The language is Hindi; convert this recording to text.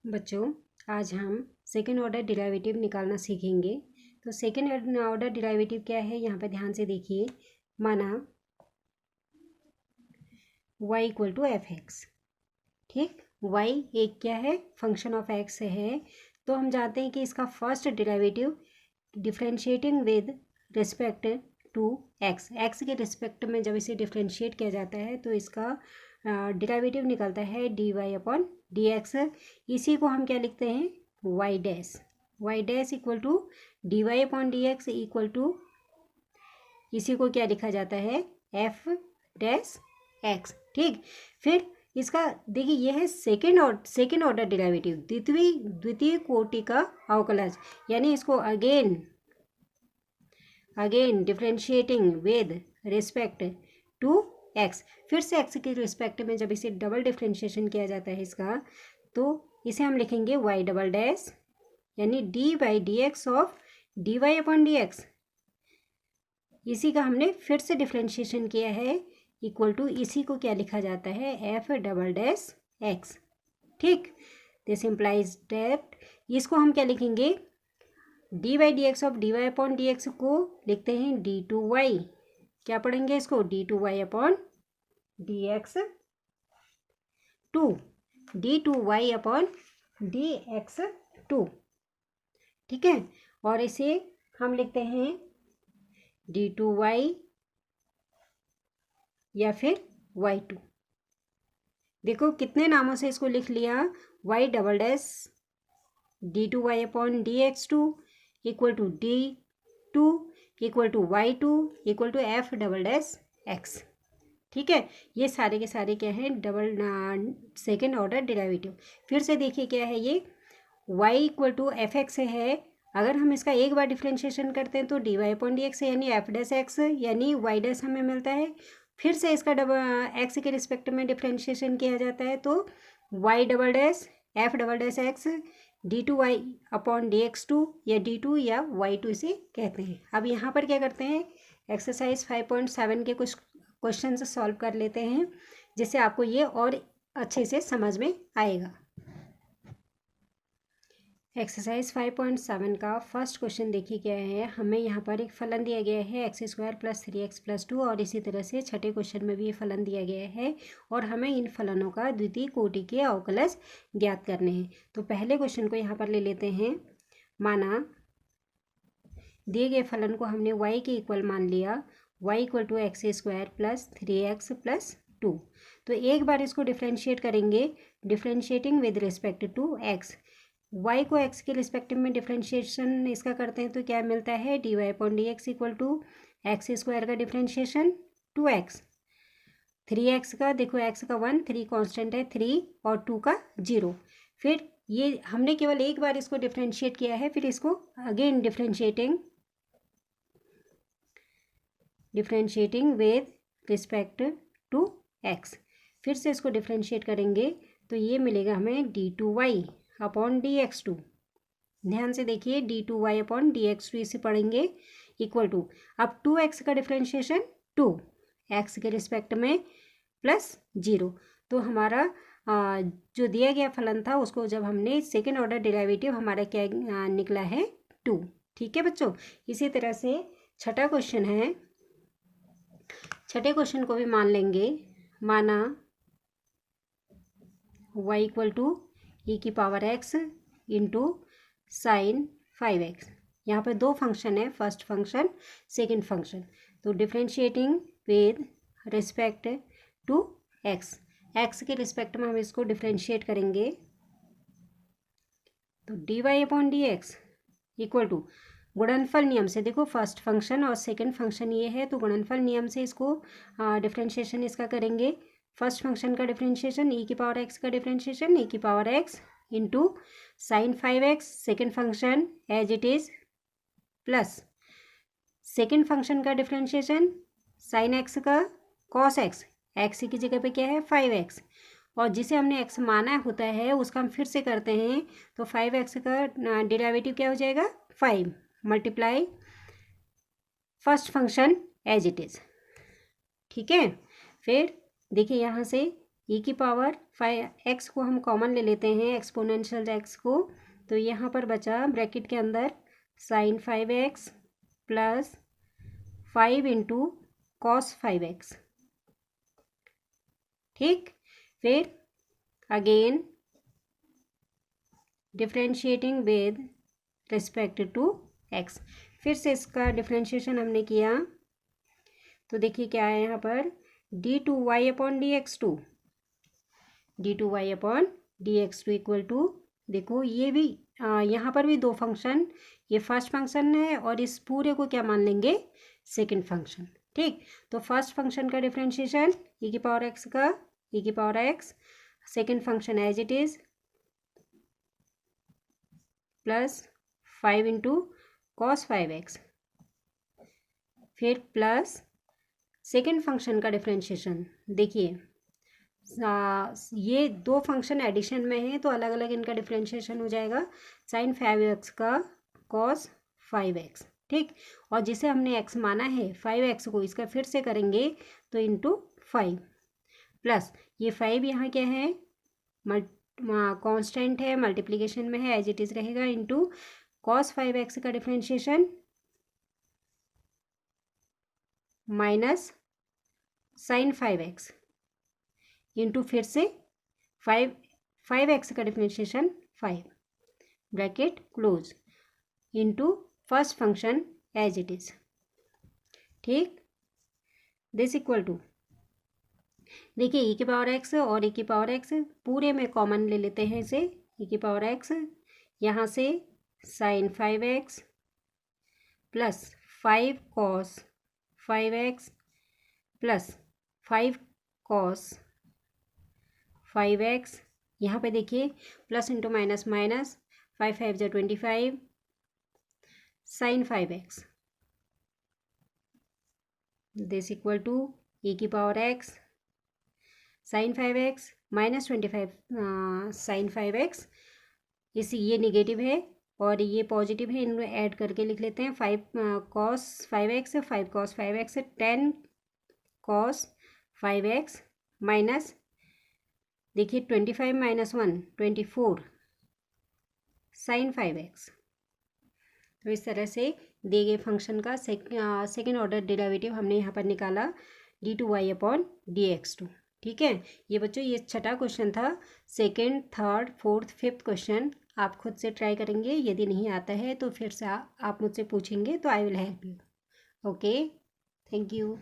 बच्चों, आज हम सेकेंड ऑर्डर डेरिवेटिव निकालना सीखेंगे। तो सेकेंड ऑर्डर डेरिवेटिव क्या है, यहाँ पर ध्यान से देखिए। माना y equal to F X, ठीक। y एक क्या है, फंक्शन ऑफ x है। तो हम जानते हैं कि इसका first derivative differentiating with respect to x के रिस्पेक्ट में जब इसे डिफ्रेंशिएट किया जाता है तो इसका डेरिवेटिव निकलता है dy अपॉन डी एक्स। इसी को हम क्या लिखते हैं, y dash equal to D Y upon D X equal to, इसी को क्या लिखा जाता है, f डैश x, ठीक। फिर इसका देखिए, यह है सेकेंड ऑर्डर डेरिवेटिव, द्वितीय कोटि का अवकलज, यानी इसको again differentiating with respect to x। फिर से x के रिस्पेक्ट में जब इसे डबल डिफ्रेंशिएशन किया जाता है इसका, तो इसे हम लिखेंगे y डबल डैश, यानी D by D X of D Y upon D X. इसी का हमने फिर से डिफ्रेंशिएशन किया है, इक्वल टू, इसी को क्या लिखा जाता है, एफ डबल डैश एक्स, ठीक। दिस इम्प्लाइज दैट, इसको हम क्या लिखेंगे, D by D X of D Y upon D X को लिखते हैं डी टू वाई। क्या पढ़ेंगे इसको, D two Y upon D X two D two Y upon D X two, ठीक है। और इसे हम लिखते हैं डी टू वाई या फिर वाई टू। देखो कितने नामों से इसको लिख लिया, Y double dash D two Y upon D X two equal to D two equal to Y two equal to F double dash X, ठीक है। ये सारे के सारे क्या है, डबल सेकेंड ऑर्डर डेरिवेटिव। फिर से देखिए क्या है ये, y equal to F X है। अगर हम इसका एक बार डिफ्रेंशिएशन करते हैं तो D Y upon D X, यानी एफ डैश एक्स, यानी वाई डैश हमें मिलता है। फिर से इसका एक्स के रिस्पेक्ट में डिफ्रेंशिएशन किया जाता है तो Y double dash F double dash X D two Y upon D X two, या डी टू या वाई टू इसे कहते हैं। अब यहाँ पर क्या करते हैं, एक्सरसाइज 5.7 के कुछ क्वेश्चन सॉल्व कर लेते हैं, जिससे आपको ये और अच्छे से समझ में आएगा। एक्सरसाइज 5.7 का फर्स्ट क्वेश्चन देखिए क्या है। हमें यहाँ पर एक फलन दिया गया है x square plus 3x plus 2, और इसी तरह से छठे क्वेश्चन में भी ये फलन दिया गया है, और हमें इन फलनों का द्वितीय कोटि के अवकलज ज्ञात करने हैं। तो पहले क्वेश्चन को यहाँ पर ले लेते हैं। माना दिए गए फलन को हमने y के इक्वल मान लिया, y equal to X square plus 3x plus 2। तो एक बार इसको डिफ्रेंशिएट करेंगे, differentiating with respect to x। y को x के रिस्पेक्टिव में डिफ्रेंशिएशन इसका करते हैं तो क्या मिलता है, D Y upon D X equal to X square का डिफ्रेंशिएशन 2x, 3x का, देखो x का 1, 3 कांस्टेंट है 3, और 2 का 0। फिर ये हमने केवल एक बार इसको डिफ्रेंशिएट किया है, फिर इसको again differentiating with respect to x। फिर से इसको डिफ्रेंशिएट करेंगे तो ये मिलेगा हमें D two Y upon D X two. ध्यान से देखिए, D two Y upon D X two इसे पढ़ेंगे इक्वल टू, अब 2x का डिफ्रेंशिएशन 2, x के रिस्पेक्ट में प्लस 0। तो हमारा जो दिया गया फलन था उसको जब हमने सेकेंड ऑर्डर डेरिवेटिव हमारा क्या निकला है, 2, ठीक है बच्चों। इसी तरह से छठा क्वेश्चन है, छठे क्वेश्चन को भी मान लेंगे। माना y इक्वल टू ई की power x into sine 5x। यहाँ पर दो फंक्शन है, फर्स्ट फंक्शन सेकंड फंक्शन। तो differentiating with respect to x के रिस्पेक्ट में हम इसको डिफ्रेंशिएट करेंगे तो D Y upon D X equal to, गुणनफल नियम से, देखो फर्स्ट फंक्शन और सेकंड फंक्शन ये है तो गुणनफल नियम से इसको डिफ्रेंशिएशन इसका करेंगे। फर्स्ट फंक्शन का डिफ्रेंशिएशन ई की पावर एक्स का डिफ्रेंशिएशन ई की power X into sine 5x, second function as it is, plus second function का डिफ्रेंशिएशन साइन x का कॉस x, x की जगह पे क्या है 5x, और जिसे हमने x माना होता है उसका हम फिर से करते हैं तो 5x का डेरिवेटिव क्या हो जाएगा, 5 multiply first function as it is, ठीक है। फिर देखिए यहाँ से ई की पावर 5x को हम कॉमन ले लेते हैं, एक्सपोनेंशियल x को, तो यहाँ पर बचा ब्रैकेट के अंदर sign 5x plus 5 into cos 5x। ठीक, फिर again differentiating with respect to x, फिर से इसका डिफ्रेंशिएशन हमने किया तो देखिए क्या है यहाँ पर, d2y upon dx2, d2y upon dx2 equal to, देखो ये भी यहाँ पर भी दो फंक्शन, ये फर्स्ट फंक्शन है और इस पूरे को क्या मान लेंगे, सेकंड फंक्शन। ठीक, तो फर्स्ट फंक्शन का डिफरेंशिएशन e की पावर x का, e की power x, second function as it is plus 5 into cos 5x, फिर प्लस सेकंड फंक्शन का डिफरेंशिएशन। देखिए ये दो फंक्शन एडिशन में है तो अलग अलग इनका डिफरेंशिएशन हो जाएगा, साइन 5x का कॉस 5x। ठीक, और जिसे हमने x माना है 5x को, इसका फिर से करेंगे तो इंटू 5 प्लस ये 5 यहाँ क्या है, कांस्टेंट है, मल्टीप्लिकेशन में है, एज इट इज रहेगा, इंटू कॉस 5x का differentiation minus sign 5x into फिर से 5x का differentiation 5 bracket close into first function as it is. ठीक, दिस इक्वल टू, देखिए e की पावर x और e की पावर x पूरे में कॉमन ले लेते हैं इसे, e की पावर x यहाँ से sine 5x plus 5 cos 5x plus 5 cos 5x, यहाँ पे देखिए प्लस इंटू माइनस माइनस, 5 5 जा 25 sine 5x, this equal to e की power x sine 5x minus 25 sine 5x, इसी ये निगेटिव है और ये पॉजिटिव है, इनको ऐड करके लिख लेते हैं, 5 cos 5x 5 cos 5x 10 cos 5x minus, देखिए 25 माइनस 1 24 साइन 5x। तो इस तरह से दिए गए फंक्शन का सेकेंड ऑर्डर डेरिवेटिव हमने यहाँ पर निकाला d2y अपॉन dx2। ठीक है, ये बच्चों ये छठा क्वेश्चन था, second third fourth fifth question आप खुद से ट्राई करेंगे, यदि नहीं आता है तो फिर से आप मुझसे पूछेंगे तो I will help you. Okay, thank you.